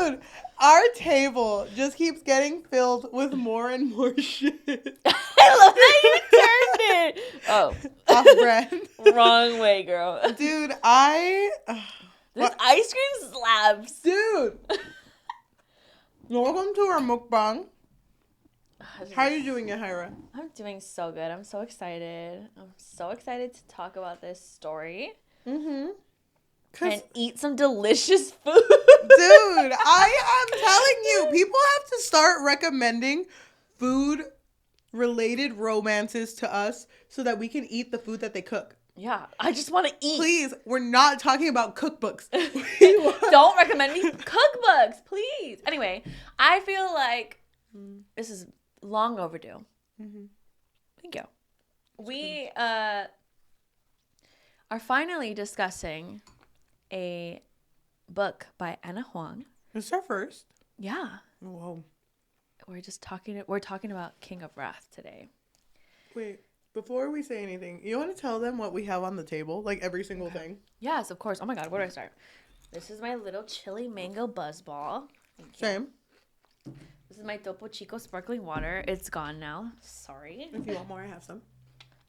Dude, our table just keeps getting filled with more and more shit. I love that you turned it. Oh. Off brand. Wrong way, girl. Dude, This ice cream slaps. Dude. Welcome to our mukbang. How are you doing, Yajaira? I'm doing so good. I'm so excited. I'm so excited to talk about this story. Mm-hmm. And eat some delicious food. Dude, I am telling you, people have to start recommending food-related romances to us so that we can eat the food that they cook. Yeah, I just want to eat. Please, we're not talking about cookbooks. Don't recommend me cookbooks, please. Anyway, I feel like this is long overdue. Mm-hmm. Thank you. We are finally discussing a book by Ana Huang. It's our first. Yeah. Whoa. We're talking about King of Wrath today. Wait, before we say anything, you want to tell them what we have on the table? Like every single thing? Yes, of course. Oh my God, where do I start? This is my little chili mango buzzball. Same. This is my Topo Chico sparkling water. It's gone now. Sorry. If you want more, I have some.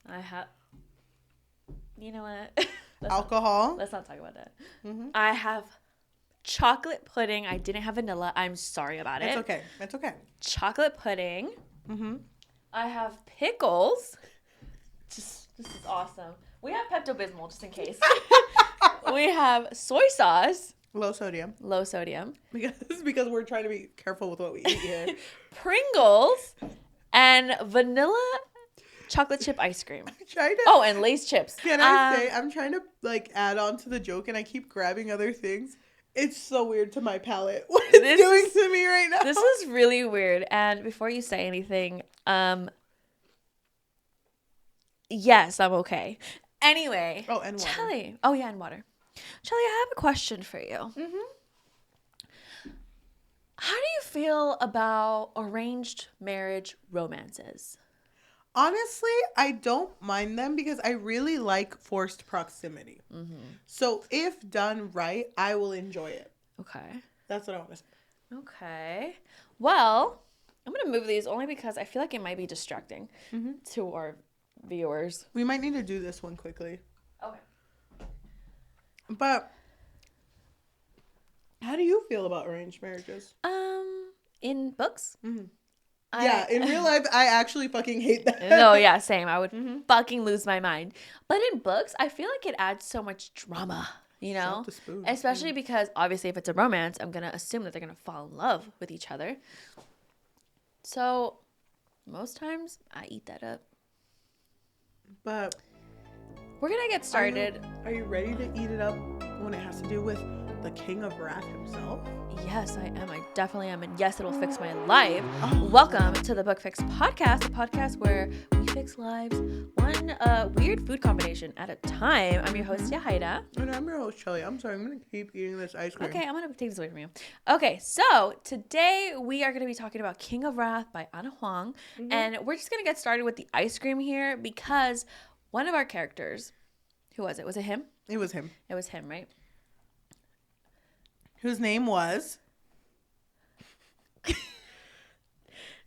I have... You know what? Alcohol. Let's not talk about that. Mm-hmm. I have chocolate pudding. I didn't have vanilla. I'm sorry about it. It's okay. Chocolate pudding. Mm-hmm. I have pickles. This is awesome. We have Pepto-Bismol just in case. We have soy sauce. Low sodium. Because we're trying to be careful with what we eat here. Pringles and vanilla chocolate chip ice cream. And Lay's chips. Can I say, I'm trying to add on to the joke and I keep grabbing other things. It's so weird to my palate. What it's doing to me right now. This is really weird. And before you say anything, yes, I'm okay. Anyway. Oh, and water. Cheli. Oh, yeah, and water. Cheli, I have a question for you. Mm-hmm. How do you feel about arranged marriage romances? Honestly, I don't mind them because I really like forced proximity. Mm-hmm. So if done right, I will enjoy it. Okay. That's what I want to say. Okay. Well, I'm going to move these only because I feel like it might be distracting to our viewers. We might need to do this one quickly. Okay. But how do you feel about arranged marriages? In books? Mm-hmm. In real life, I actually fucking hate that. No, yeah, same. I would fucking lose my mind. But in books, I feel like it adds so much drama, you know? Especially because, obviously, if it's a romance, I'm going to assume that they're going to fall in love with each other. So, most times, I eat that up. But we're going to get started. Are you ready to eat it up when it has to do with the King of Wrath himself? Yes, I am. I definitely am. And yes, it'll fix my life. Welcome to the Book Fix Podcast, a podcast where we fix lives one weird food combination at a time. I'm your host, Yajaira. And I'm your host, Cheli. I'm sorry. I'm going to keep eating this ice cream. Okay, I'm going to take this away from you. Okay, so today we are going to be talking about King of Wrath by Ana Huang. Mm-hmm. And we're just going to get started with the ice cream here because one of our characters, who was it? Was it him? It was him. It was him, right? Whose name was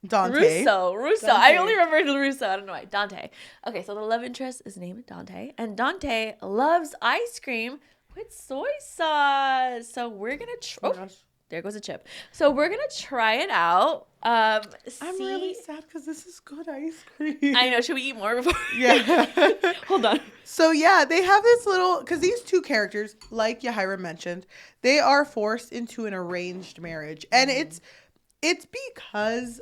Dante. Russo. I only remember Russo. I don't know why. Dante. Okay, so the love interest is named Dante. And Dante loves ice cream with soy sauce. So we're going to... there goes a chip. So we're going to try it out. I'm really sad because this is good ice cream. I know. Should we eat more before? Yeah. Hold on. So yeah, they have this little... Because these two characters, like Yajaira mentioned, they are forced into an arranged marriage. And it's because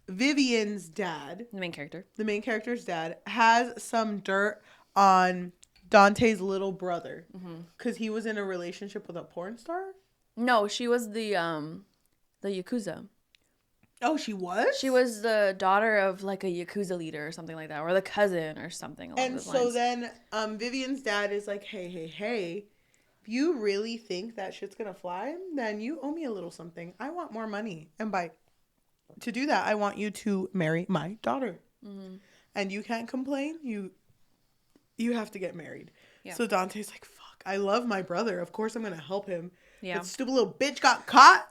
Vivian's dad... The main character's dad has some dirt on Dante's little brother. Because he was in a relationship with a porn star? No, she was the Yakuza. Oh, she was? She was the daughter of like a Yakuza leader or something like that, or the cousin or something along those lines. And so then Vivian's dad is like, hey, if you really think that shit's gonna fly, then you owe me a little something. I want more money. And to do that, I want you to marry my daughter. Mm-hmm. And you can't complain. You have to get married. Yeah. So Dante's like, fuck, I love my brother. Of course I'm gonna help him. Yeah. That stupid little bitch got caught.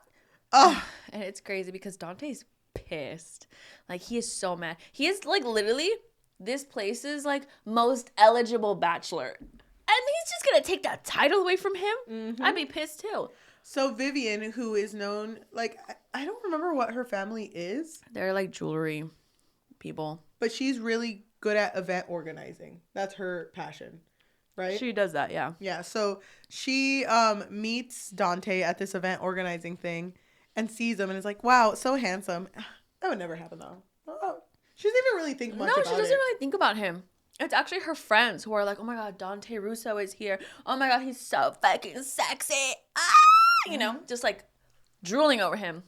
Oh. And it's crazy because Dante's pissed. Like, he is so mad. He is, like, literally, this place's, like, most eligible bachelor. And he's just gonna take that title away from him? Mm-hmm. I'd be pissed, too. So, Vivian, who is known, like, I don't remember what her family is. They're, like, jewelry people. But she's really good at event organizing. That's her passion, right? She does that, yeah. Yeah, so she meets Dante at this event organizing thing and sees him and is like, wow, so handsome. That would never happen, though. She doesn't even really think much about it. No, she doesn't really think about him. It's actually her friends who are like, oh my God, Dante Russo is here. Oh my God, he's so fucking sexy. Ah! You know, just like drooling over him.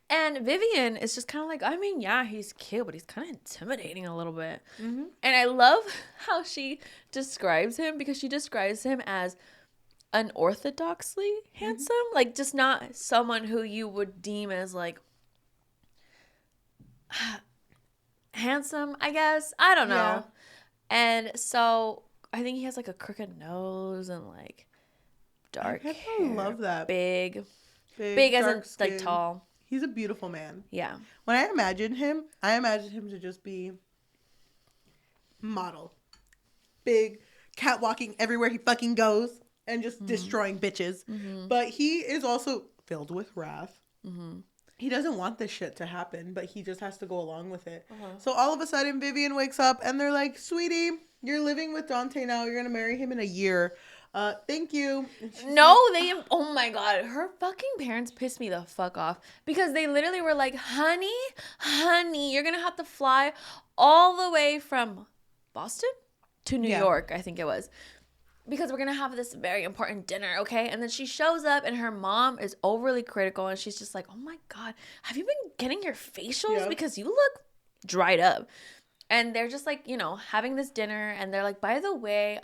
And Vivian is just kind of like, I mean, yeah, he's cute, but he's kind of intimidating a little bit. Mm-hmm. And I love how she describes him, because she describes him as unorthodoxly handsome. Like, just not someone who you would deem as, like, handsome, I guess. I don't know. Yeah. And so I think he has, like, a crooked nose and, like, dark hair. I love that. Big as in, skin. like, tall. He's a beautiful man. Yeah. When I imagine him to just be model. Big, catwalking everywhere he fucking goes and just destroying bitches. Mm-hmm. But he is also filled with wrath. Mm-hmm. He doesn't want this shit to happen, but he just has to go along with it. Uh-huh. So all of a sudden, Vivian wakes up and they're like, sweetie, you're living with Dante now. You're going to marry him in a year. Thank you. No, oh my God, her fucking parents pissed me the fuck off, because they literally were like, honey, you're gonna have to fly all the way from Boston to New York, I think it was, because we're gonna have this very important dinner, okay? And then she shows up and her mom is overly critical, and she's just like, oh my God, have you been getting your facials? Yeah. Because you look dried up. And they're just like, you know, having this dinner, and they're like, by the way,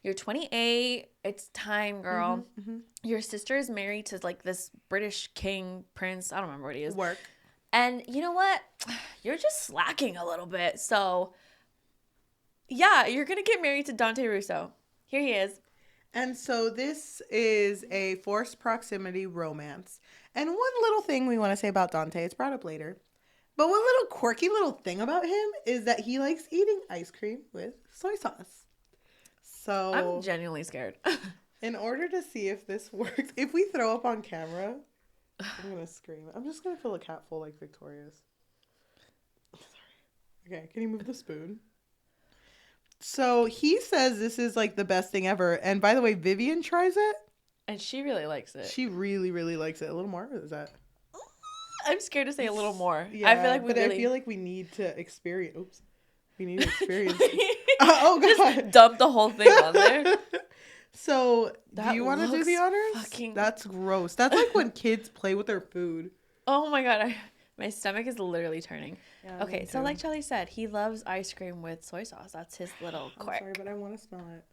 you're 28. It's time, girl. Mm-hmm, mm-hmm. Your sister is married to, like, this British king, prince. I don't remember what he is. Work. And you know what? You're just slacking a little bit. So, yeah, you're going to get married to Dante Russo. Here he is. And so this is a forced proximity romance. And one little thing we want to say about Dante, it's brought up later. But one little quirky little thing about him is that he likes eating ice cream with soy sauce. So I'm genuinely scared. In order to see if this works, if we throw up on camera, I'm going to scream. I'm just going to fill a cat full like Victoria's. Sorry. Okay, can you move the spoon? So he says this is like the best thing ever. And by the way, Vivian tries it. And she really likes it. She really, really likes it. A little more? Or is that... I'm scared to say a little more. Yeah, I feel like we need to experience. Oops, we need to experience. Oh God! Just dump the whole thing on there. So, do you want to do the honors? That's gross. That's like when kids play with their food. Oh my God, my stomach is literally turning. Yeah, okay, so like Cheli said, he loves ice cream with soy sauce. That's his little quirk. I'm sorry, but I want to smell it.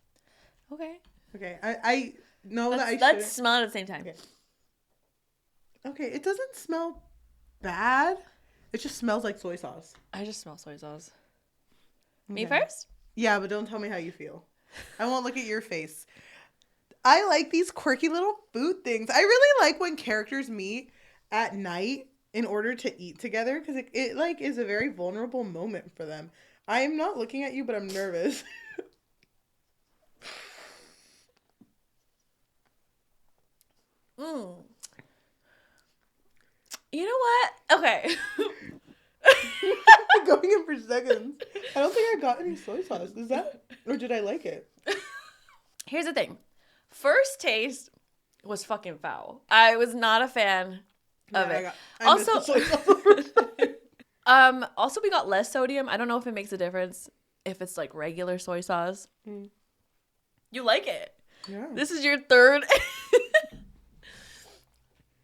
Okay. Okay, I know that I should. Let's smell it at the same time. Okay, it doesn't smell bad. It just smells like soy sauce. I just smell soy sauce. Okay. Me first? Yeah, but don't tell me how you feel. I won't look at your face. I like these quirky little food things. I really like when characters meet at night in order to eat together, because it like is a very vulnerable moment for them. I am not looking at you, but I'm nervous. You know what? Okay. Going in for seconds. I don't think I got any soy sauce. Is that, or did I like it? Here's the thing. First taste was fucking foul. I was not a fan of it. Also, we got less sodium. I don't know if it makes a difference if it's like regular soy sauce. Mm. You like it? Yeah. This is your third.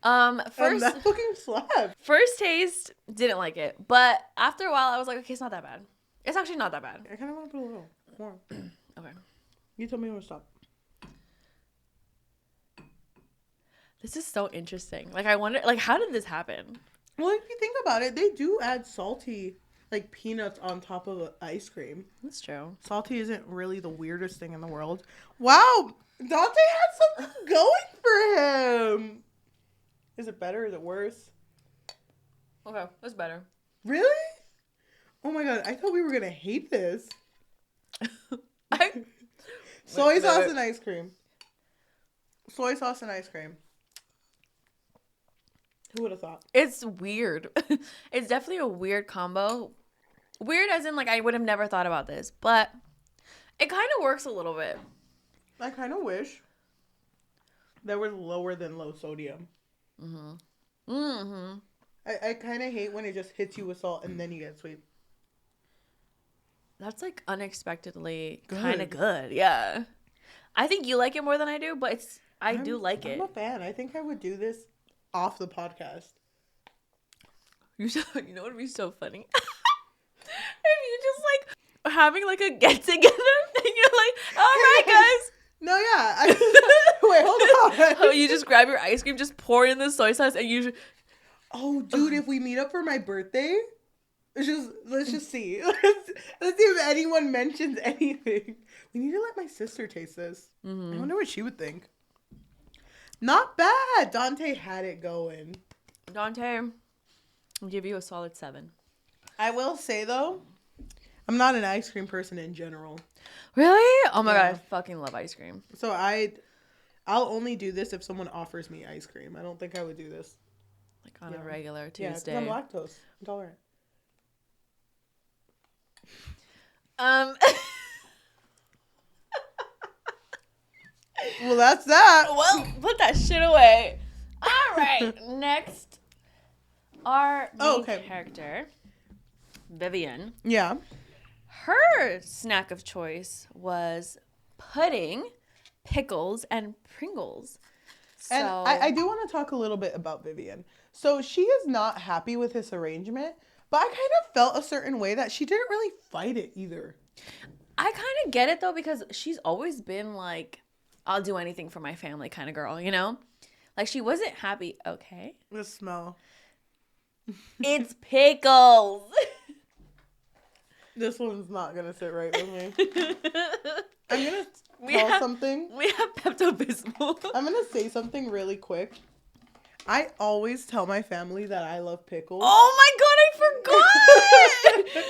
That fucking slap. First taste, didn't like it, but after a while, I was like, okay, it's not that bad. It's actually not that bad. I kind of want to put a little more. Okay. You told me when to stop. This is so interesting. Like, I wonder, like, how did this happen? Well, if you think about it, they do add salty, like, peanuts on top of ice cream. That's true. Salty isn't really the weirdest thing in the world. Wow, Dante had something going for him. Is it better? Is it worse? Okay, that's better. Really? Oh my god, I thought we were gonna hate this. Soy sauce and ice cream. Soy sauce and ice cream. Who would have thought? It's weird. It's definitely a weird combo. Weird as in, like, I would have never thought about this, but it kind of works a little bit. I kind of wish that was lower than low sodium. I kind of hate when it just hits you with salt and then you get sweet. That's like unexpectedly kind of good. Yeah. I think you like it more than I do, but I do like it. I'm a fan. I think I would do this off the podcast. You know what would be so funny? If you just like having like a get together and you're like, all right, guys. No, yeah. Wait, hold on. Oh, you just grab your ice cream, just pour in the soy sauce, and you. Oh, dude, if we meet up for my birthday, let's just see. Let's see if anyone mentions anything. We need to let my sister taste this. I wonder what she would think. Not bad. Dante had it going. Dante, I'll give you a solid 7. I will say though, I'm not an ice cream person in general. Really? Oh my god, I fucking love ice cream. So I'll only do this if someone offers me ice cream. I don't think I would do this like on a regular Tuesday. Yeah, I'm lactose intolerant. Well, that's that. Well, put that shit away. All right, next, our main character, Vivian. Yeah. Her snack of choice was pudding, pickles, and Pringles. So, and I do want to talk a little bit about Vivian. So she is not happy with this arrangement, but I kind of felt a certain way that she didn't really fight it either. I kind of get it though, because she's always been like, I'll do anything for my family kind of girl, you know? Like she wasn't happy. Okay. The smell. It's pickles. This one's not going to sit right with me. I'm going to tell something. We have Pepto-Bismol. I'm going to say something really quick. I always tell my family that I love pickles. Oh my god, I forgot!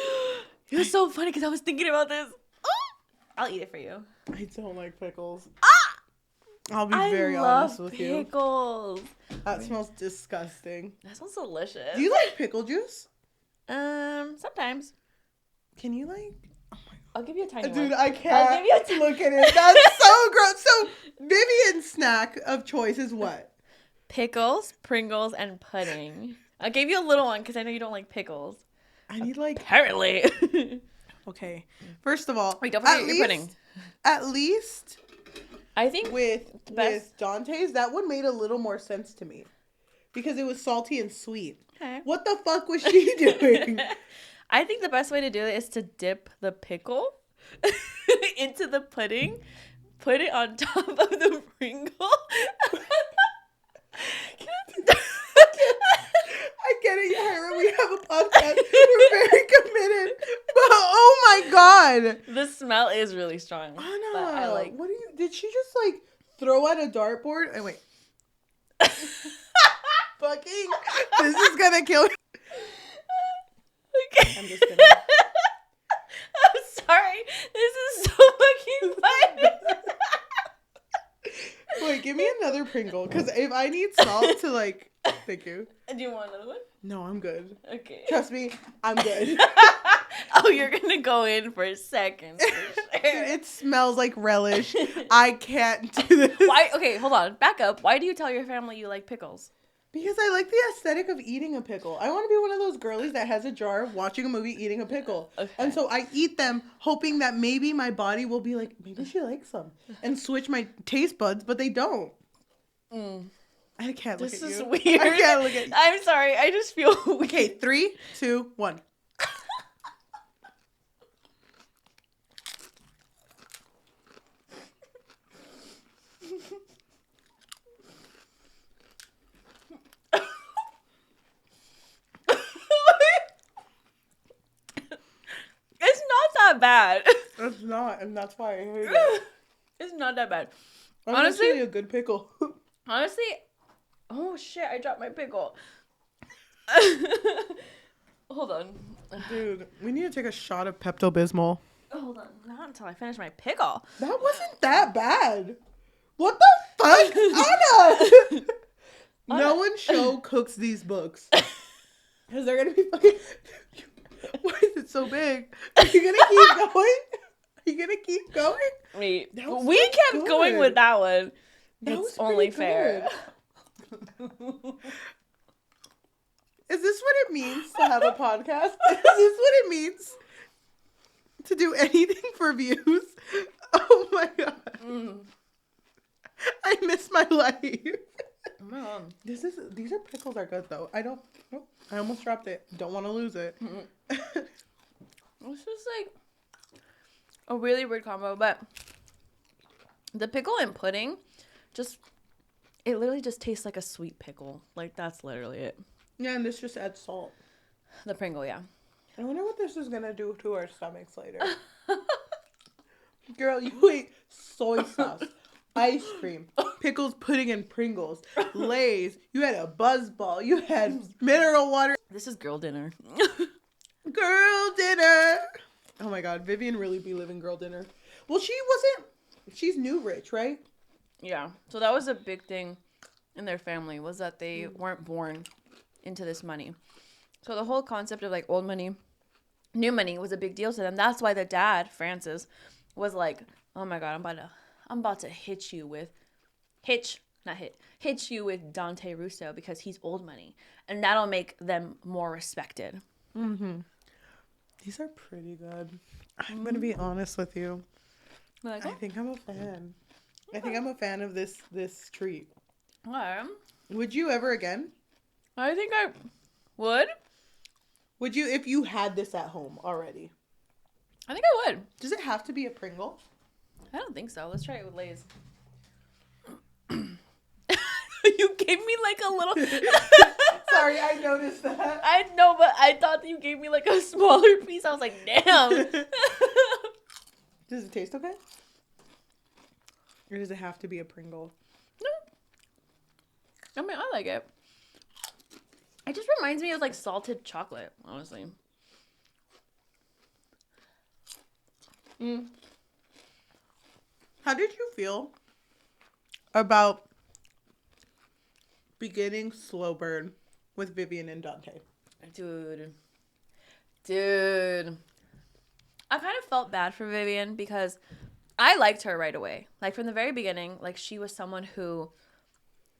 It was so funny because I was thinking about this. Oh, I'll eat it for you. I don't like pickles. Ah! I'll be very honest with you. I love pickles. That smells disgusting. That smells delicious. Do you like pickle juice? Sometimes. Can you like? Oh my god. I'll give you a tiny one. Dude, I can't I'll give you look at it. That's so gross. So Vivian's snack of choice is what? Pickles, Pringles, and pudding. I gave you a little one because I know you don't like pickles. I need like... Apparently. Okay. First of all... Wait, don't forget your pudding. At least... I think with Dante's, that one made a little more sense to me. Because it was salty and sweet. Okay. What the fuck was she doing? I think the best way to do it is to dip the pickle into the pudding, put it on top of the Pringle. I get it, Yajaira. We have a podcast. We're very committed. But oh my god. The smell is really strong. Anna, what are you... Did she just like throw at a dartboard? And wait. Fucking... This is gonna kill me. Okay. I'm just kidding. I'm sorry. This is so fucking funny. Wait, give me another Pringle. Because if I need salt to like... Thank you. Do you want another one? No, I'm good. Okay. Trust me, I'm good. Oh, you're gonna go in for a second. For sure. It smells like relish. I can't do this. Why? Okay, hold on. Back up. Why do you tell your family you like pickles? Because I like the aesthetic of eating a pickle. I want to be one of those girlies that has a jar watching a movie eating a pickle. Okay. And so I eat them hoping that maybe my body will be like, maybe she likes them. And switch my taste buds, but they don't. I can't look at you. This is weird. I can't look at you. I'm sorry. I just feel weird. Okay, 3, 2, 1. It's not that bad. It's not, and that's why I hate it. It's not that bad. Honestly, a good pickle. Honestly, Oh, shit. I dropped my pickle. Hold on. Dude, we need to take a shot of Pepto-Bismol. Hold on. Not until I finish my pickle. That wasn't that bad. What the fuck? Anna! No one show cooks these books. Because they're going to be fucking... Why is it so big? Are you going to keep going? Are you going to keep going? Wait. We kept going with that one. It's only fair. Is this what it means to have a podcast? Is this what it means to do anything for views? Oh my god. I miss my life. These pickles are good though. I almost dropped it. Don't want to lose it. It's just like a really weird combo, but the pickle and pudding it literally just tastes like a sweet pickle. Like, that's literally it. Yeah, and this just adds salt. The Pringle, yeah. I wonder what this is going to do to our stomachs later. Girl, you ate soy sauce, ice cream, pickles, pudding, and Pringles, Lay's. You had a Buzz Ball. You had mineral water. This is girl dinner. Girl dinner. Oh my god, Vivian really be living girl dinner. Well, she's new rich, right? Yeah. So that was a big thing in their family, was that they weren't born into this money. So the whole concept of like old money, new money was a big deal to them. That's why the dad, Francis, was like, oh my god, I'm about to hit you with Dante Russo because he's old money. And that'll make them more respected. Mm-hmm. These are pretty good. I'm going to be honest with you. Like, I think I'm a fan. I think I'm a fan of this treat. Would you ever again? I think I would. Would you if you had this at home already? I think I would. Does it have to be a Pringle? I don't think so. Let's try it with Lay's. You gave me like a little... Sorry, I noticed that. I know, but I thought that you gave me like a smaller piece. I was like, damn. Does it taste okay? Or does it have to be a Pringle? No. I mean, I like it. It just reminds me of like salted chocolate, honestly. How did you feel about beginning Slow Burn with Vivian and Dante? Dude. I kind of felt bad for Vivian because I liked her right away. Like, from the very beginning, like, she was someone who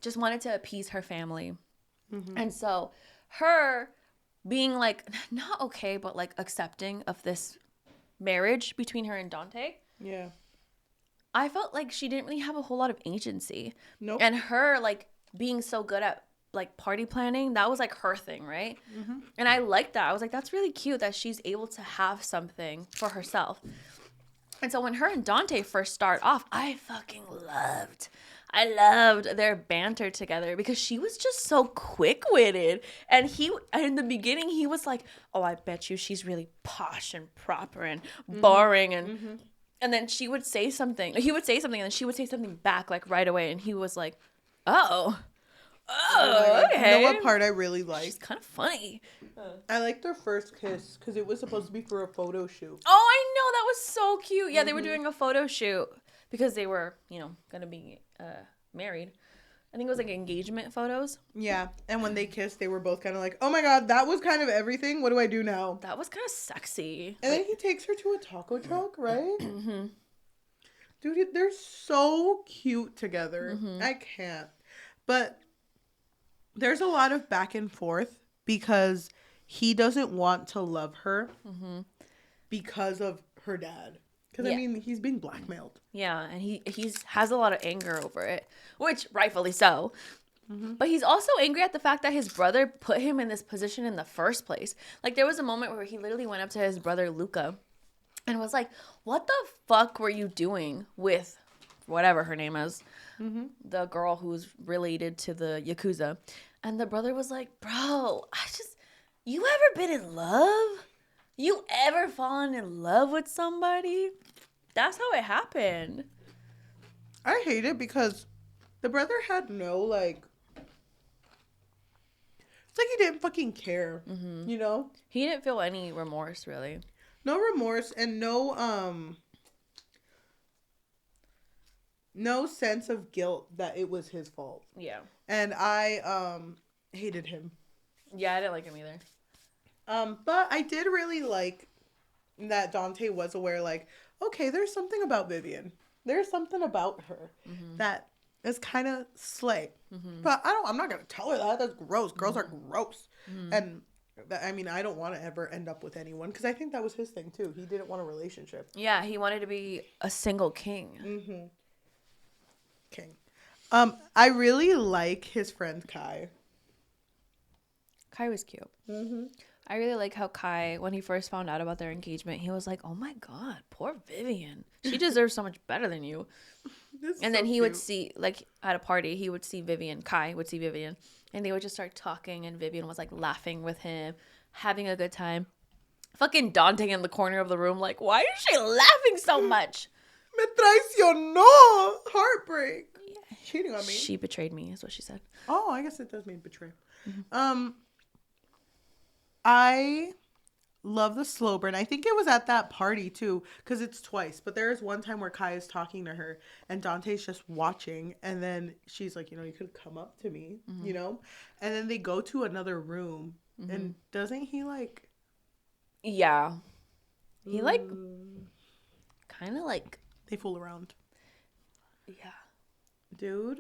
just wanted to appease her family. Mm-hmm. And so her being, like, not okay, but, like, accepting of this marriage between her and Dante. Yeah. I felt like she didn't really have a whole lot of agency. Nope. And her, like, being so good at, like, party planning, that was, like, her thing, right? Mm-hmm. And I liked that. I was like, that's really cute that she's able to have something for herself. And so when her and Dante first start off, I loved their banter together because she was just so quick-witted. And in the beginning, he was like, oh, I bet you she's really posh and proper and boring. And and then he would say something, and then she would say something back, like, right away. And he was like, oh, okay. You know what part I really liked? She's kind of funny. I liked their first kiss because it was supposed to be for a photo shoot. Oh, I know. That was so cute. Yeah, they were doing a photo shoot because they were, going to be married. I think it was like engagement photos. Yeah. And when they kissed, they were both kind of like, oh my God, that was kind of everything. What do I do now? That was kind of sexy. And then he takes her to a taco truck, right? Mm-hmm. Dude, they're so cute together. Mm-hmm. I can't. But there's a lot of back and forth because he doesn't want to love her because of her dad. Because, I mean, he's being blackmailed. Yeah, and he has a lot of anger over it, which rightfully so. Mm-hmm. But he's also angry at the fact that his brother put him in this position in the first place. Like, there was a moment where he literally went up to his brother, Luca, and was like, what the fuck were you doing with whatever her name is, the girl who's related to the Yakuza? And the brother was like, bro, you ever been in love? You ever fallen in love with somebody? That's how it happened. I hate it because the brother had no, like, It's like he didn't fucking care, you know? He didn't feel any remorse, really. No remorse and no sense of guilt that it was his fault. Yeah. And I hated him. Yeah, I didn't like him either. But I did really like that Dante was aware, like, okay, there's something about Vivian. There's something about her that is kind of slay. But I'm not going to tell her that. That's gross. Girls are gross. And I mean, I don't want to ever end up with anyone because I think that was his thing too. He didn't want a relationship. Yeah, he wanted to be a single king. King. I really like his friend Kai. Kai was cute. I really like how Kai, when he first found out about their engagement, he was like, oh my God, poor Vivian. She deserves so much better than you. And then he would see, like, at a party, he would see Vivian. Kai would see Vivian. And they would just start talking, and Vivian was, like, laughing with him, having a good time. Fucking Dante in the corner of the room, like, why is she laughing so much? Me traicionó. Heartbreak. Yeah. Cheating on me. She betrayed me, is what she said. Oh, I guess it does mean betray. I love the slow burn. I think it was at that party too, because it's twice. But there is one time where Kai is talking to her and Dante's just watching, and then she's like, you know, you could come up to me, you know? And then they go to another room, and doesn't he like... Yeah. He like... kind of like... They fool around. Yeah. Dude.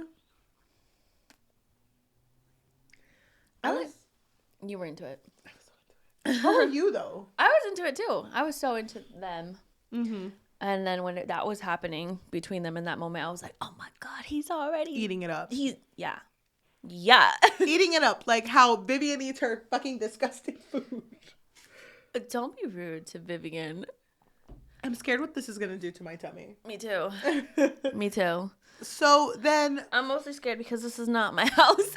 You were into it. How are you, though? I was into it, too. I was so into them. And then when that was happening between them in that moment, I was like, oh, my God, he's already... Eating it up. Yeah. Yeah. Eating it up. Like how Vivian eats her fucking disgusting food. Don't be rude to Vivian. I'm scared what this is going to do to my tummy. Me too. Me too. So then... I'm mostly scared because this is not my house.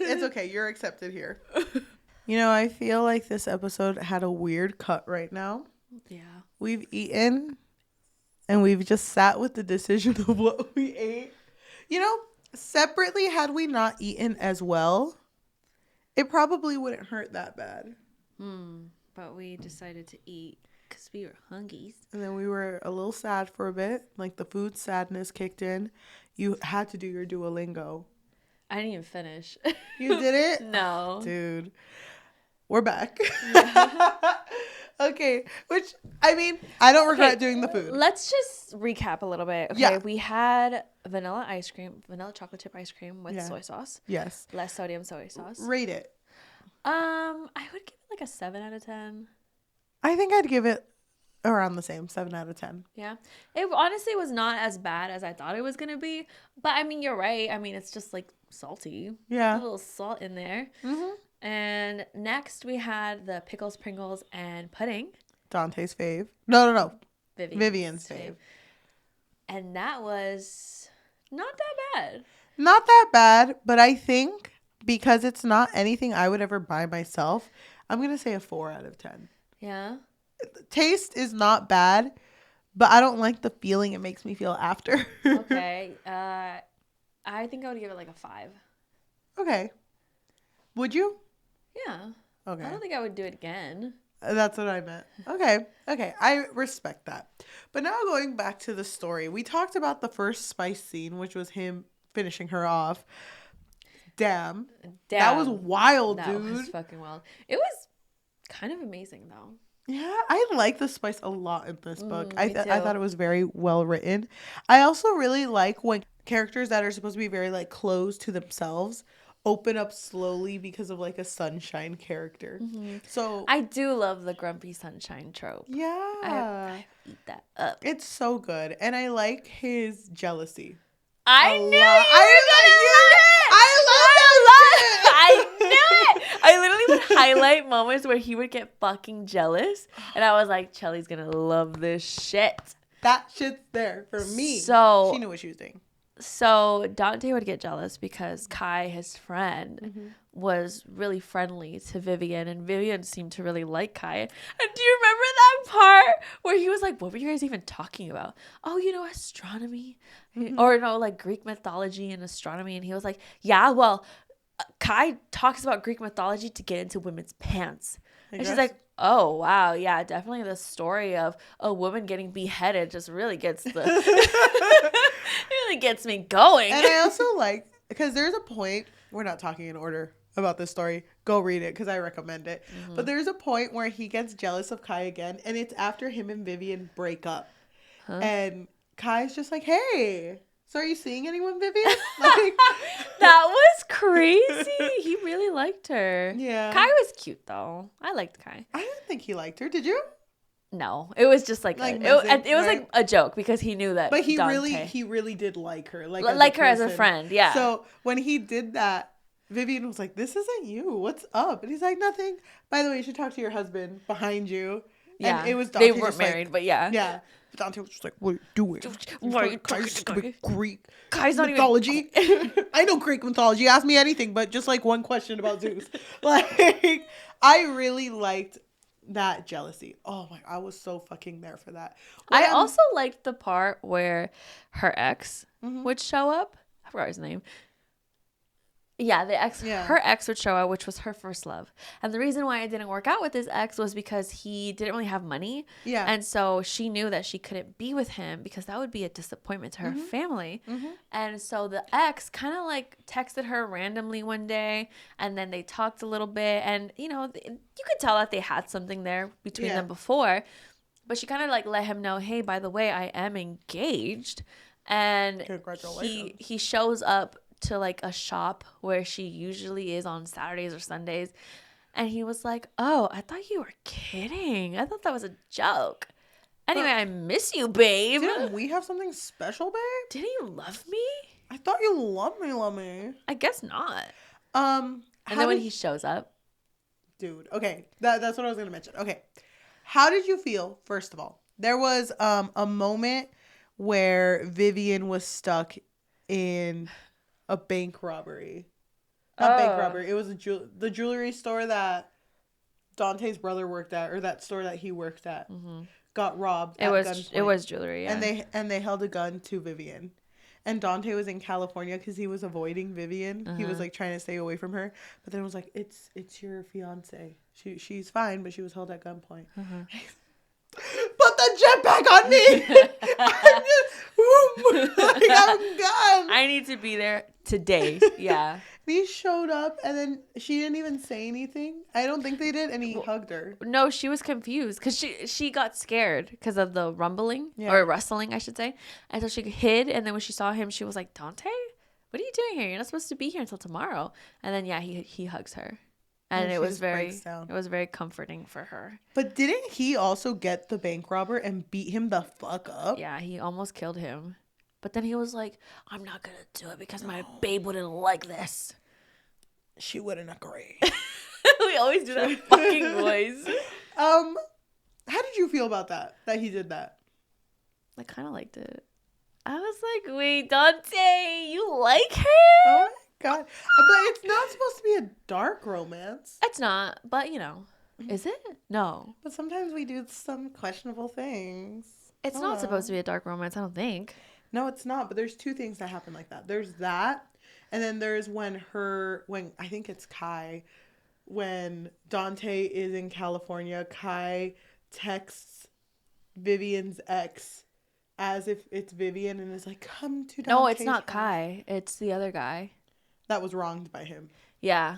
It's okay. You're accepted here. You know, I feel like this episode had a weird cut right now. Yeah. We've eaten and we've just sat with the decision of what we ate. You know, separately, had we not eaten as well, it probably wouldn't hurt that bad. But we decided to eat because we were hungry. And then we were a little sad for a bit. Like the food sadness kicked in. You had to do your Duolingo. I didn't even finish. You did it? No. Dude. We're back. Yeah. Okay. Which, I mean, I don't regret doing the food. Let's just recap a little bit. Okay. Yeah. We had vanilla chocolate chip ice cream with soy sauce. Yes. Less sodium soy sauce. Rate it. I would give it like a 7 out of 10. I think I'd give it around the same, 7 out of 10. Yeah. It honestly was not as bad as I thought it was going to be. But I mean, you're right. I mean, it's just like salty. Yeah. A little salt in there. And next we had the pickles, Pringles, and pudding. Dante's fave. No. Vivian's fave. And that was not that bad. Not that bad, but I think because it's not anything I would ever buy myself, I'm going to say a 4 out of 10. Yeah. Taste is not bad, but I don't like the feeling it makes me feel after. Okay. I think I would give it like a 5. Okay. Would you? Yeah. Okay. I don't think I would do it again. That's what I meant. Okay. I respect that. But now going back to the story, we talked about the first spice scene, which was him finishing her off. Damn. That was wild, dude. That was fucking wild. It was kind of amazing, though. Yeah, I like the spice a lot in this book. I thought it was very well written. I also really like when characters that are supposed to be very like closed to themselves open up slowly because of like a sunshine character. So I do love the grumpy sunshine trope. Yeah. I eat that up. It's so good. And I like his jealousy. I knew you I knew it. I literally would highlight moments where he would get fucking jealous. And I was like, Cheli's gonna love this shit. That shit's there for me. So she knew what she was doing. So Dante would get jealous because Kai, his friend, was really friendly to Vivian, and Vivian seemed to really like Kai. And do you remember that part where he was like, what were you guys even talking about? Oh, astronomy. Or no, like Greek mythology and astronomy. And he was like, yeah, well, Kai talks about Greek mythology to get into women's pants. And she's like, oh, wow. Yeah, definitely the story of a woman getting beheaded just really gets really gets me going. And I also like, because there's a point, we're not talking in order about this story. Go read it because I recommend it. Mm-hmm. But there's a point where he gets jealous of Kai again. And it's after him and Vivian break up. Huh? And Kai's just like, hey, so are you seeing anyone, Vivian? Like, that was crazy. He really liked her. Yeah. Kai was cute, though. I liked Kai. I didn't think he liked her. Did you? No. It was just like it was like a joke because he knew that. But he really did like her. Like her as a friend, yeah. So when he did that, Vivian was like, this isn't you. What's up? And he's like, nothing. By the way, you should talk to your husband behind you. Yeah. And it was Dante. They weren't married, but yeah. Yeah. Dante was just like, what are you doing? Why are you talking to Greek Kai's not mythology? I know Greek mythology. Ask me anything, but just like one question about Zeus. Like, I really liked that jealousy. Oh my, I was so fucking there for that. I also liked the part where her ex would show up. I forgot his name. Yeah, her ex would show up, which was her first love. And the reason why it didn't work out with his ex was because he didn't really have money. Yeah. And so she knew that she couldn't be with him because that would be a disappointment to her family. Mm-hmm. And so the ex kind of like texted her randomly one day and then they talked a little bit. And, you could tell that they had something there between them before. But she kind of like let him know, hey, by the way, I am engaged. And he shows up to like a shop where she usually is on Saturdays or Sundays, and he was like, oh, I thought you were kidding. I thought that was a joke. Anyway, I miss you, babe. Didn't we have something special, babe? Didn't you love me? I thought you loved me. I guess not. And then when he shows up, dude, okay, that's what I was gonna mention. Okay, how did you feel? First of all, there was a moment where Vivian was stuck in a bank robbery. Not bank robbery. It was the jewelry store that Dante's brother worked at, or that store that he worked at, got robbed. It was jewelry. Yeah. And they held a gun to Vivian, and Dante was in California because he was avoiding Vivian. He was like trying to stay away from her, but then it was like, it's your fiance. She's fine, but she was held at gunpoint. Put the jetpack on me. I'm just, I'm gone. I need to be there today. Yeah. He showed up and then she didn't even say anything. I don't think they did. And he hugged her. No, she was confused because she got scared because of the rumbling or rustling, I should say. And so she hid. And then when she saw him, she was like, Dante, what are you doing here? You're not supposed to be here until tomorrow. And then, he hugs her. And it was very comforting for her. But didn't he also get the bank robber and beat him the fuck up? Yeah, he almost killed him. But then he was like, I'm not going to do it because my babe wouldn't like this. She wouldn't agree. We always do that fucking voice. How did you feel about that he did that? I kind of liked it. I was like, wait, Dante, you like her? Oh my God. But it's not supposed to be a dark romance. It's not, but is it? No. But sometimes we do some questionable things. It's not supposed to be a dark romance, I don't think. No, it's not. But there's two things that happen like that. There's that. And then there's when I think it's Kai, when Dante is in California, Kai texts Vivian's ex as if it's Vivian and is like, come to Dante's No, it's not house. Kai. It's the other guy. That was wronged by him. Yeah.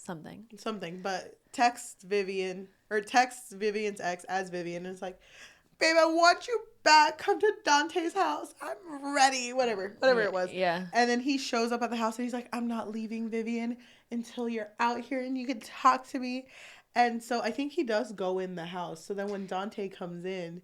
Something. But texts Vivian's ex as Vivian and it's like, babe, I want you back. Come to Dante's house. I'm ready. Whatever it was. Yeah. And then he shows up at the house and he's like, I'm not leaving, Vivian, until you're out here and you can talk to me. And so I think he does go in the house. So then when Dante comes in,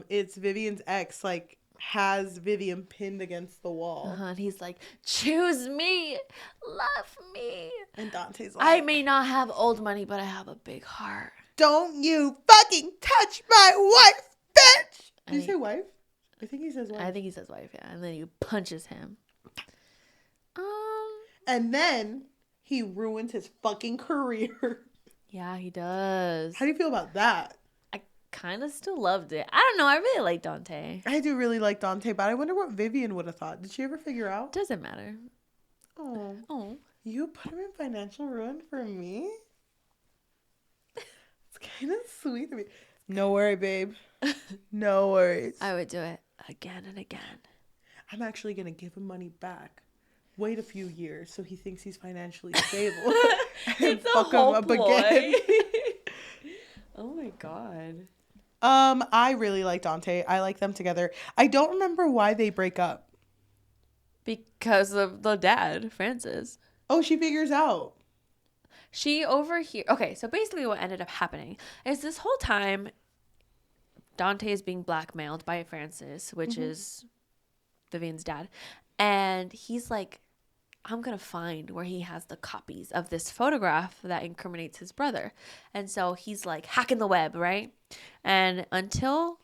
it's Vivian's ex, like, has Vivian pinned against the wall. And he's like, choose me. Love me. And Dante's like, I may not have old money, but I have a big heart. Don't you fucking touch my wife, bitch! Did you say wife? I think he says wife. Yeah. And then he punches him. And then he ruins his fucking career. Yeah, he does. How do you feel about that? I kind of still loved it. I don't know. I really like Dante. I do really like Dante, but I wonder what Vivian would have thought. Did she ever figure out? Doesn't matter. Oh. You put him in financial ruin for me? It's kind of sweet of me. No worry, babe. No worries. I would do it again and again. I'm actually going to give him money back. Wait a few years so he thinks he's financially stable. And fuck him up again. Oh my god. I really like Dante. I like them together. I don't remember why they break up. Because of the dad, Francis. Oh, she figures out. She overhears. Okay, so basically what ended up happening is this whole time Dante is being blackmailed by Francis, which is Vivian's dad. And he's like, I'm going to find where he has the copies of this photograph that incriminates his brother. And so he's like hacking the web, right? And until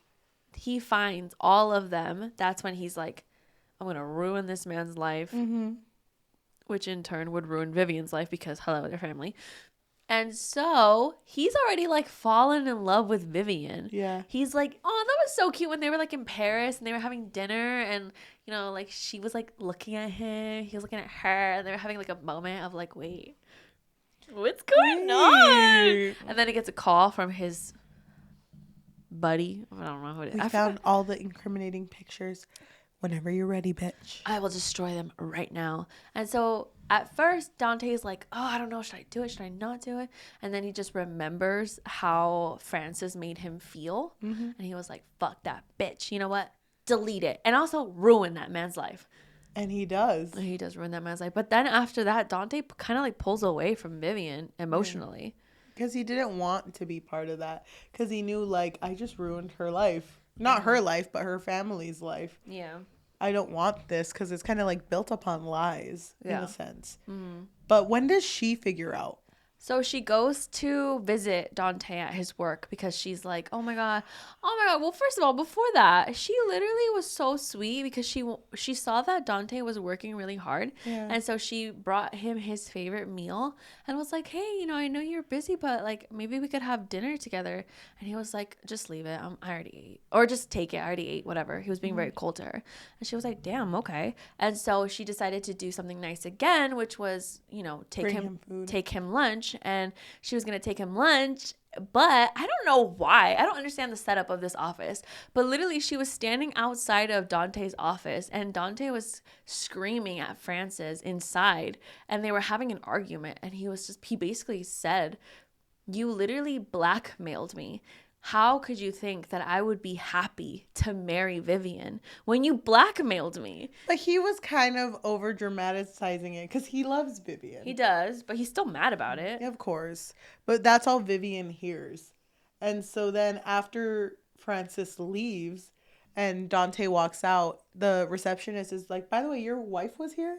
he finds all of them, that's when he's like, I'm going to ruin this man's life, which in turn would ruin Vivian's life because, hello, their family. And so he's already like fallen in love with Vivian. Yeah. He's like, oh, that was so cute when they were like in Paris and they were having dinner and, you know, like she was like looking at him. He was looking at her and they were having like a moment of like, wait, what's going on? And then he gets a call from his buddy. I don't know who it is. We found all the incriminating pictures. Whenever you're ready, bitch. I will destroy them right now. And so at first, Dante's like, oh, I don't know. Should I do it? Should I not do it? And then he just remembers how Francis made him feel. And he was like, fuck that bitch. You know what? Delete it. And also ruin that man's life. And he does. He does ruin that man's life. But then after that, Dante kind of like pulls away from Vivian emotionally. Because he didn't want to be part of that. Because he knew, like, I just ruined her life. Not her life, but her family's life. Yeah. I don't want this because it's kind of like built upon lies in a sense. But when does she figure out? So she goes to visit Dante at his work because she's like, oh my God. Well, first of all, before that, she literally was so sweet because she saw that Dante was working really hard. Yeah. And so she brought him his favorite meal and was like, hey, you know, I know you're busy, but like maybe we could have dinner together. And he was like, just leave it. I already ate. Or just take it. I already ate, whatever. He was being very cold to her. And she was like, damn, okay. And so she decided to do something nice again, which was, you know, take him lunch. And she was going to take him lunch, but I don't know why. I don't understand the setup of this office. But literally she was standing outside of Dante's office and Dante was screaming at Francis inside and they were having an argument. And he basically said, you literally blackmailed me. How could you think that I would be happy to marry Vivian when you blackmailed me? But he was kind of over dramatizing it because he loves Vivian. He does, but he's still mad about it. Yeah, of course. But that's all Vivian hears. And so then after Francis leaves and Dante walks out, the receptionist is like, by the way, your wife was here?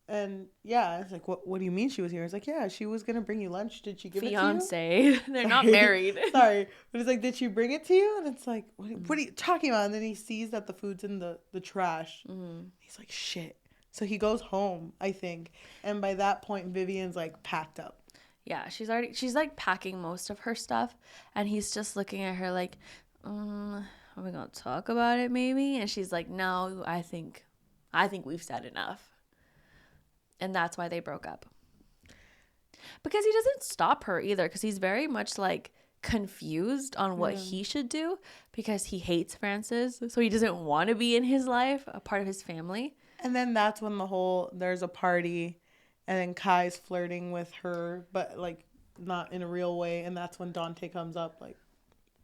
And yeah, it's like, what do you mean she was here? It's like, yeah, she was going to bring you lunch. Did she give it to you? Fiance. They're not married. Sorry. But it's like, did she bring it to you? And it's like, what are you talking about? And then he sees that the food's in the trash. He's like, shit. So he goes home, I think. And by that point, Vivian's like packed up. Yeah, she's like packing most of her stuff. And he's just looking at her like, are we going to talk about it maybe? And she's like, no, I think we've said enough. And that's why they broke up. Because he doesn't stop her either. Because he's very much like confused on what he should do. Because he hates Francis. So he doesn't want to be in his life, a part of his family. And then that's when there's a party. And then Kai's flirting with her. But like not in a real way. And that's when Dante comes up like,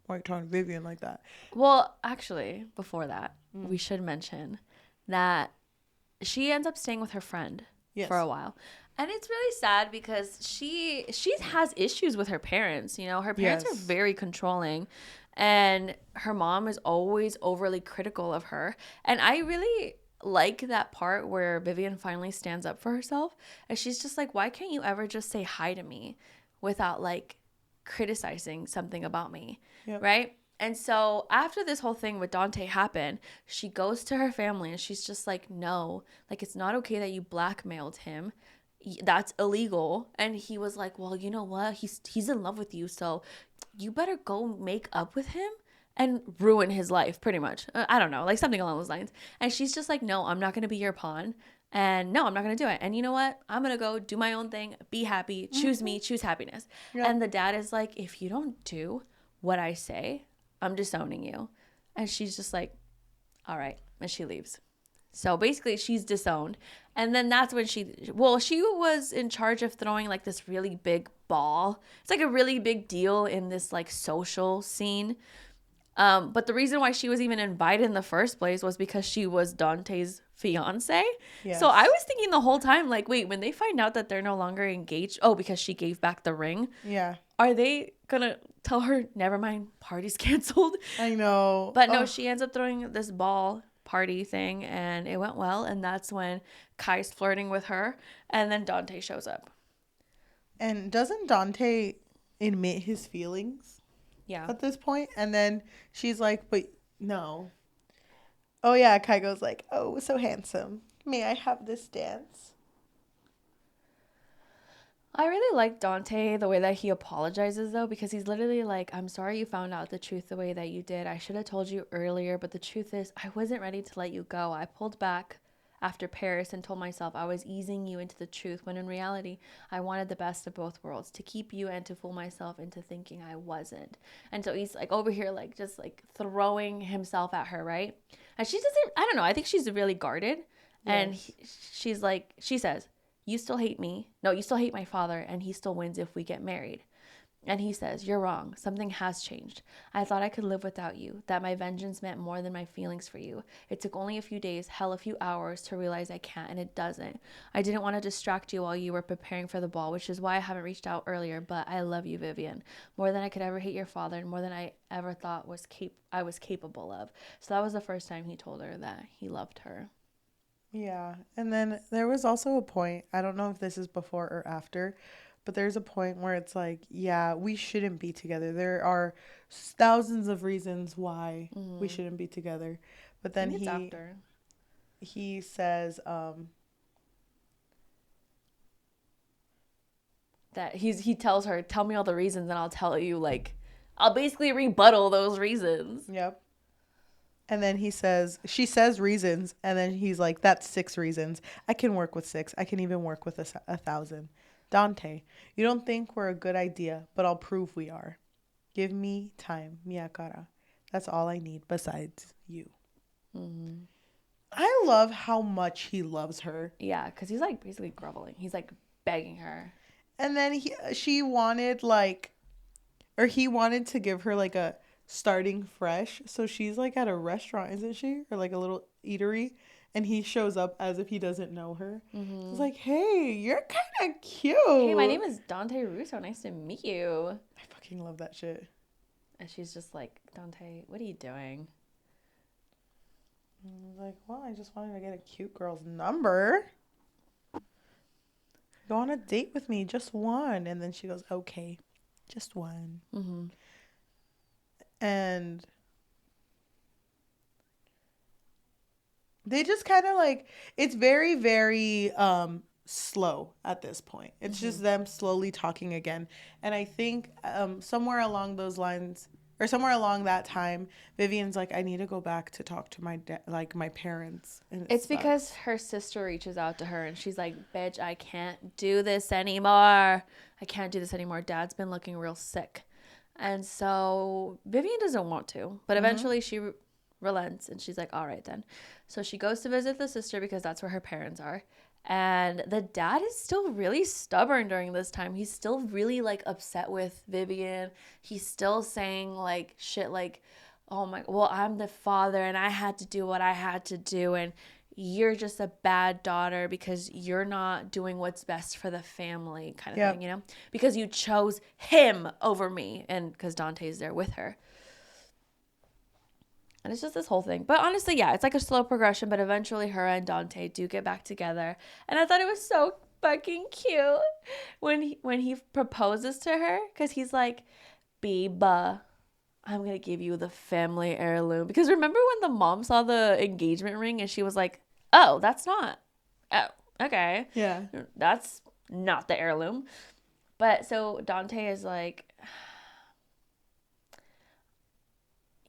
why are you talking to Vivian like that? Well, actually, before that, we should mention that she ends up staying with her friend. Yes. For a while. And it's really sad because she has issues with her parents. You know, her parents are very controlling and her mom is always overly critical of her. And I really like that part where Vivian finally stands up for herself. And she's just like, why can't you ever just say hi to me without like criticizing something about me? Yep. Right? And so after this whole thing with Dante happened, she goes to her family and she's just like, no, like it's not okay that you blackmailed him. that's illegal. And he was like, well, you know what? He's in love with you, so you better go make up with him and ruin his life, pretty much. I don't know, like something along those lines. And she's just like, no, I'm not going to be your pawn. And no, I'm not going to do it. And you know what? I'm going to go do my own thing, be happy, choose me, choose happiness. Yep. And the dad is like, if you don't do what I say, I'm disowning you. And she's just like, all right. And she leaves. So basically she's disowned. And then that's when she was in charge of throwing like this really big ball. It's like a really big deal in this like social scene. But the reason why she was even invited in the first place was because she was Dante's fiance. Yes. So I was thinking the whole time, like, wait, when they find out that they're no longer engaged, because she gave back the ring. Yeah. Are they gonna tell her, never mind, party's canceled? I know. But no, she ends up throwing this ball party thing and it went well. And that's when Kai's flirting with her. And then Dante shows up. And doesn't Dante admit his feelings? Yeah. At this point, and then she's like, but no. Oh yeah, Kai goes like, oh, so handsome. May I have this dance? I really like Dante, the way that he apologizes though, because he's literally like, I'm sorry you found out the truth the way that you did. I should have told you earlier, but the truth is I wasn't ready to let you go. I pulled back after Paris and told myself I was easing you into the truth when in reality I wanted the best of both worlds, to keep you and to fool myself into thinking I wasn't. And so he's like over here like just like throwing himself at her, right? And she doesn't, I don't know, I think she's really guarded. Yes. And she's like, she says, you still hate me. No, you still hate my father and he still wins if we get married. And he says, you're wrong. Something has changed. I thought I could live without you, that my vengeance meant more than my feelings for you. It took only a few days, hell, a few hours to realize I can't, and it doesn't. I didn't want to distract you while you were preparing for the ball, which is why I haven't reached out earlier, but I love you, Vivian, more than I could ever hate your father and more than I ever thought I was capable of. So that was the first time he told her that he loved her. Yeah, and then there was also a point, I don't know if this is before or after, but there's a point where it's like, yeah, we shouldn't be together. There are thousands of reasons why we shouldn't be together. But then he says that he tells her, tell me all the reasons and I'll tell you, like, I'll basically rebuttal those reasons. Yep. And then she says reasons, and then he's like, that's 6 reasons. I can work with 6. I can even work with 1,000. Dante, you don't think we're a good idea, but I'll prove we are. Give me time, mia cara. That's all I need besides you. Mm-hmm. I love how much he loves her. Yeah, because he's like basically groveling. He's like begging her. And then he wanted to give her like a starting fresh. So she's like at a restaurant, isn't she? Or like a little eatery. And he shows up as if he doesn't know her. Mm-hmm. He's like, hey, you're kind of cute. Hey, my name is Dante Russo. Nice to meet you. I fucking love that shit. And she's just like, Dante, what are you doing? And I was like, well, I just wanted to get a cute girl's number. Go on a date with me, just one. And then she goes, okay, just one. Mm-hmm. And they just kind of like, it's very, very slow at this point. It's just them slowly talking again. And I think somewhere along those lines, or somewhere along that time, Vivian's like, I need to go back to talk to my parents. And it's because her sister reaches out to her and she's like, bitch, I can't do this anymore. Dad's been looking real sick. And so Vivian doesn't want to, but eventually she relents and she's like, all right then. So she goes to visit the sister because that's where her parents are. And the dad is still really stubborn during this time. He's still really like upset with Vivian. He's still saying like shit like, oh my, well, I'm the father and I had to do what I had to do. And you're just a bad daughter because you're not doing what's best for the family kind of thing, you know, because you chose him over me and because Dante's there with her. And it's just this whole thing. But honestly, yeah, it's like a slow progression, but eventually her and Dante do get back together. And I thought it was so fucking cute when he proposes to her because he's like, Biba, I'm going to give you the family heirloom. Because remember when the mom saw the engagement ring and she was like, oh, that's not. Oh, okay. Yeah. That's not the heirloom. But so Dante is like,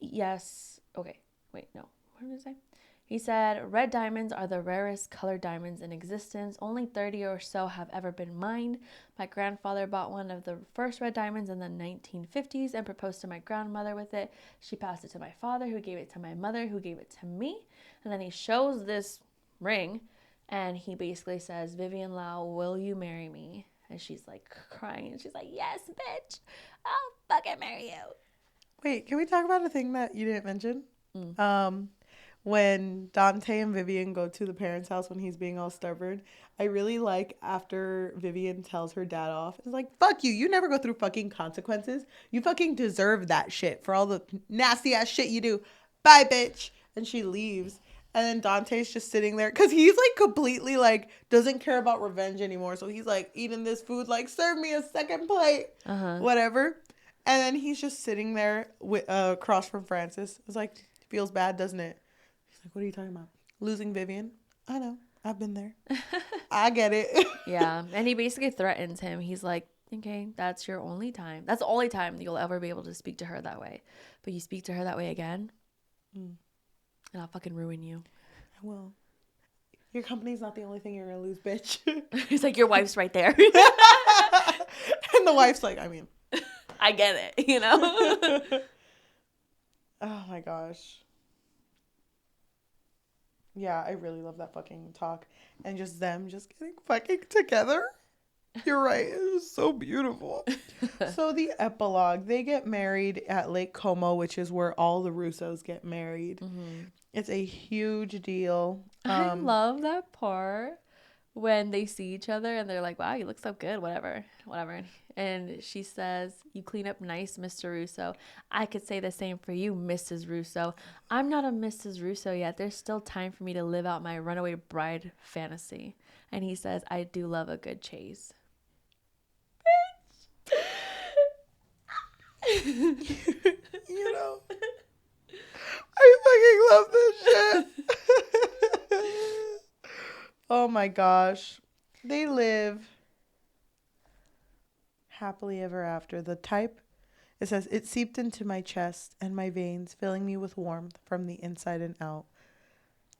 yes. Okay. Wait, no. What did I say? He said, red diamonds are the rarest colored diamonds in existence. Only 30 or so have ever been mined. My grandfather bought one of the first red diamonds in the 1950s and proposed to my grandmother with it. She passed it to my father, who gave it to my mother, who gave it to me. And then he shows this ring, and he basically says, Vivian Lau, will you marry me? And she's like crying, and she's like, yes, bitch. I'll fucking marry you. Wait, can we talk about a thing that you didn't mention? When Dante and Vivian go to the parents' house when he's being all stubborn, I really like after Vivian tells her dad off, it's like, fuck you. You never go through fucking consequences. You fucking deserve that shit for all the nasty ass shit you do. Bye, bitch. And she leaves. And then Dante's just sitting there because he's like completely like doesn't care about revenge anymore. So he's like eating this food, like, serve me a second plate, whatever. And then he's just sitting there with across from Francis. It's like, feels bad, doesn't it? Like, what are you talking about? Losing Vivian? I know. I've been there. I get it. Yeah. And he basically threatens him. He's like, okay, that's your only time. That's the only time you'll ever be able to speak to her that way. But you speak to her that way again, and I'll fucking ruin you. I will. Your company's not the only thing you're going to lose, bitch. He's like, your wife's right there. And the wife's like, I mean. I get it, you know? Oh, my gosh. Yeah, I really love that fucking talk. And just them just getting fucking together. You're right. It was so beautiful. So the epilogue, they get married at Lake Como, which is where all the Russos get married. It's a huge deal. I love that part when they see each other and they're like, wow, you look so good, whatever. And she says, you clean up nice, Mr. Russo. I could say the same for you, Mrs. Russo. I'm not a Mrs. Russo yet. There's still time for me to live out my runaway bride fantasy. And he says, I do love a good chase. You know, I fucking love this shit. Oh my gosh. They live happily ever after. The type, it says, it seeped into my chest and my veins, filling me with warmth from the inside and out.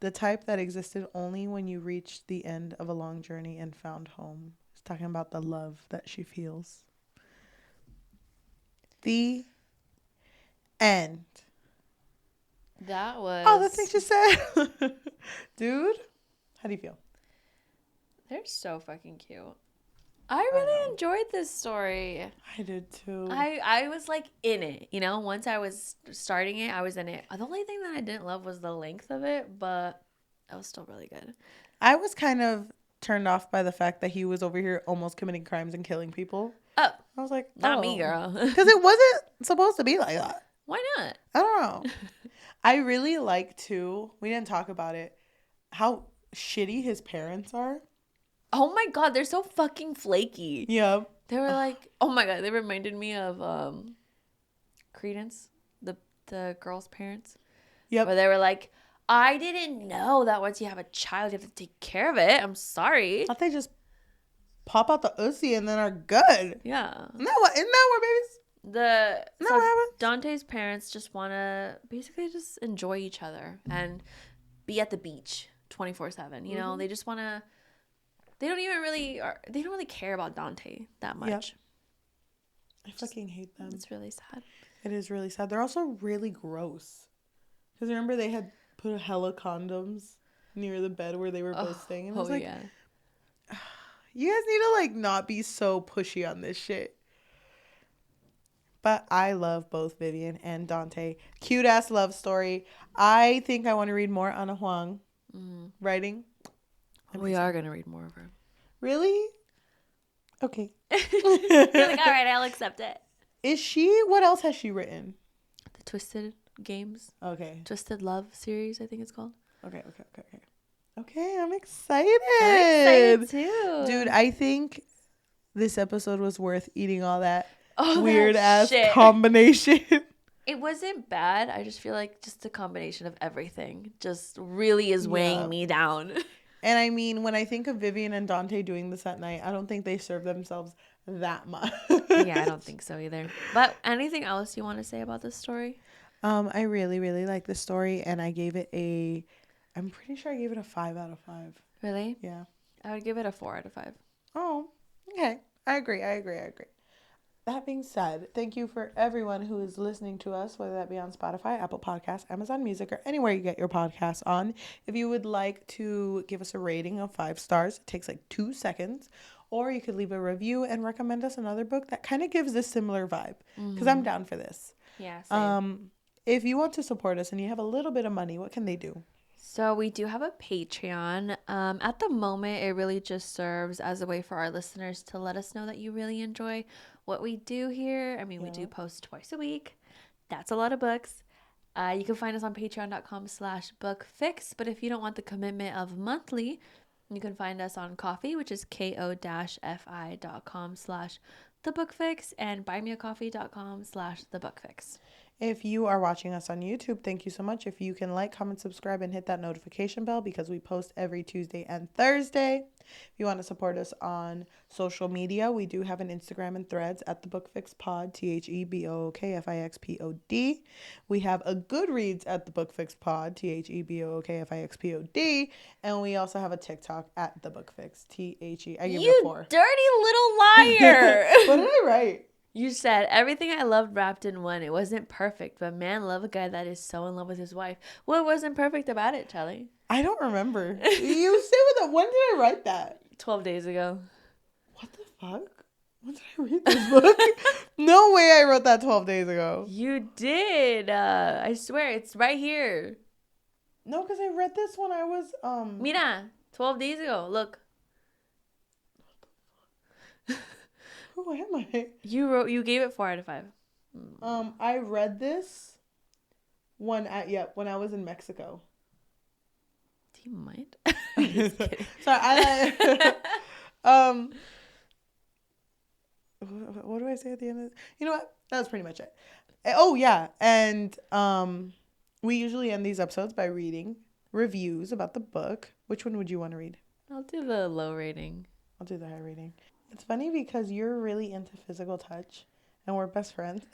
The type that existed only when you reached the end of a long journey and found home. It's talking about the love that she feels. The end. That was all the things you said. Dude, how do you feel? They're so fucking cute. I really enjoyed this story. I did too. I was like in it, you know. Once I was starting it, I was in it. The only thing that I didn't love was the length of it, but it was still really good. I was kind of turned off by the fact that he was over here almost committing crimes and killing people. Oh, I was like, not me, girl. Because it wasn't supposed to be like that. Why not? I don't know. I really like too. We didn't talk about it. How shitty his parents are. Oh my god, they're so fucking flaky. Yeah. They were like, oh my god, they reminded me of Credence, the girl's parents. Yep. Where they were like, I didn't know that once you have a child, you have to take care of it. I'm sorry. I thought they just pop out the Uzi and then are good. Yeah. Isn't that where babies? Dante's parents just want to basically just enjoy each other and be at the beach 24/7. You know, they just want to. They don't really care about Dante that much. Yep. I fucking hate them. It's really sad. It is really sad. They're also really gross. Because remember they had put hella condoms near the bed where they were both staying. And I was like, yeah. You guys need to like not be so pushy on this shit. But I love both Vivian and Dante. Cute ass love story. I think I want to read more Ana Huang writing. We are going to read more of her. Really? Okay. You're like, all right, I'll accept it. Is she? What else has she written? The Twisted Games. Okay. Twisted Love series, I think it's called. Okay, I'm excited. I'm excited too. Dude, I think this episode was worth eating all that weird ass combination. It wasn't bad. I just feel like just the combination of everything just really is weighing me down. And I mean, when I think of Vivian and Dante doing this at night, I don't think they serve themselves that much. Yeah, I don't think so either. But anything else you want to say about this story? I really, really like this story, and I gave it I'm pretty sure I gave it a 5 out of 5. Really? Yeah. I would give it a 4 out of 5. Oh, okay. I agree. That being said, thank you for everyone who is listening to us, whether that be on Spotify, Apple Podcasts, Amazon Music, or anywhere you get your podcasts on. If you would like to give us a rating of 5 stars, it takes like 2 seconds. Or you could leave a review and recommend us another book that kind of gives this similar vibe. Because I'm down for this. Yeah, same. If you want to support us and you have a little bit of money, what can they do? So we do have a Patreon. At the moment, it really just serves as a way for our listeners to let us know that you really enjoy what we do here. I mean, we do post twice a week. That's a lot of books. You can find us on patreon.com/bookfix. But if you don't want the commitment of monthly, you can find us on Ko-fi, which is ko-fi.com/thebookfix, and buymeacoffee.com/thebookfix. If you are watching us on YouTube, thank you so much. If you can like, comment, subscribe, and hit that notification bell because we post every Tuesday and Thursday. If you want to support us on social media, we do have an Instagram and Threads at the Bookfix Pod, THEBOOKFIXPOD. We have a Goodreads at the Bookfix Pod, THEBOOKFIXPOD. And we also have a TikTok at the Bookfix, THE. I give it a 4. You dirty little liar! What did I write? You said, everything I loved wrapped in one. It wasn't perfect, but man, love a guy that is so in love with his wife. What wasn't perfect about it, Cheli? I don't remember. You say with it. When did I write that? 12 days ago. What the fuck? When did I read this book? No way I wrote that 12 days ago. You did. I swear, it's right here. No, because I read this when I was, Mira, 12 days ago. Look. Who am I? You gave it 4 out of 5. I read this when I was in Mexico. Do you mind? Sorry, what do I say at the end of it? You know what? That was pretty much it. Oh yeah, and we usually end these episodes by reading reviews about the book. Which one would you want to read? I'll do the low rating. I'll do the high rating. It's funny because you're really into physical touch, and we're best friends.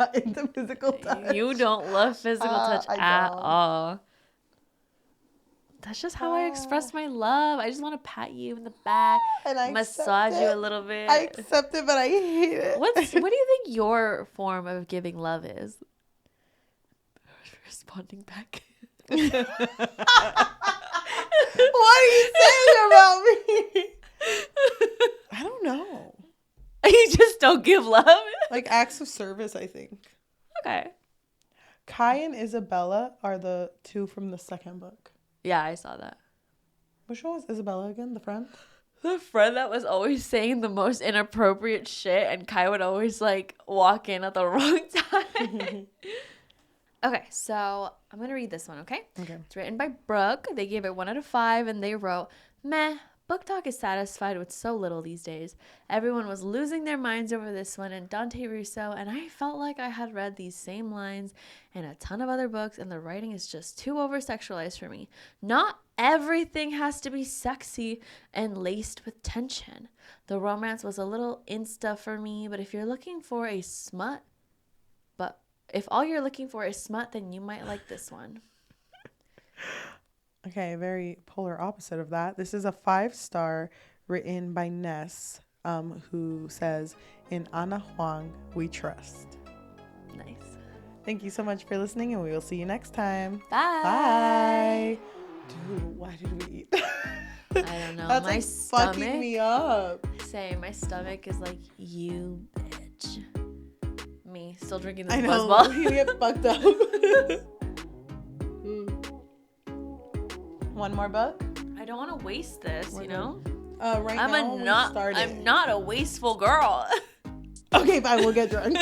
Not into physical touch. You don't love physical touch at all. That's just how I express my love. I just want to pat you in the back, and massage you a little bit. I accept it, but I hate it. What do you think your form of giving love is? Responding back. What are you saying about me? I don't know. You just don't give love? Like acts of service, I think. Okay. Kai and Isabella are the two from the second book. Yeah, I saw that. Which one was Isabella again? The friend? The friend that was always saying the most inappropriate shit, and Kai would always like walk in at the wrong time. Okay, so I'm going to read this one, okay? Okay. It's written by Brooke. They gave it 1 out of 5, and they wrote, meh. Book Talk is satisfied with so little these days. Everyone was losing their minds over this one and Dante Russo, and I felt like I had read these same lines in a ton of other books, and the writing is just too over-sexualized for me. Not everything has to be sexy and laced with tension. The romance was a little insta for me, but if all you're looking for is smut, then you might like this one. Okay, very polar opposite of that. This is a 5-star written by Ness, who says, in Ana Huang, we trust. Nice. Thank you so much for listening, and we will see you next time. Bye. Bye. Dude, why did we eat? I don't know. That's My like stomach, fucking me up. Same. My stomach is like, you bitch. Me, still drinking this I know. buzzball. You get fucked up. One more book? I don't want to waste this, you know? Right now, I'm not a wasteful girl. Okay, fine. We'll get drunk.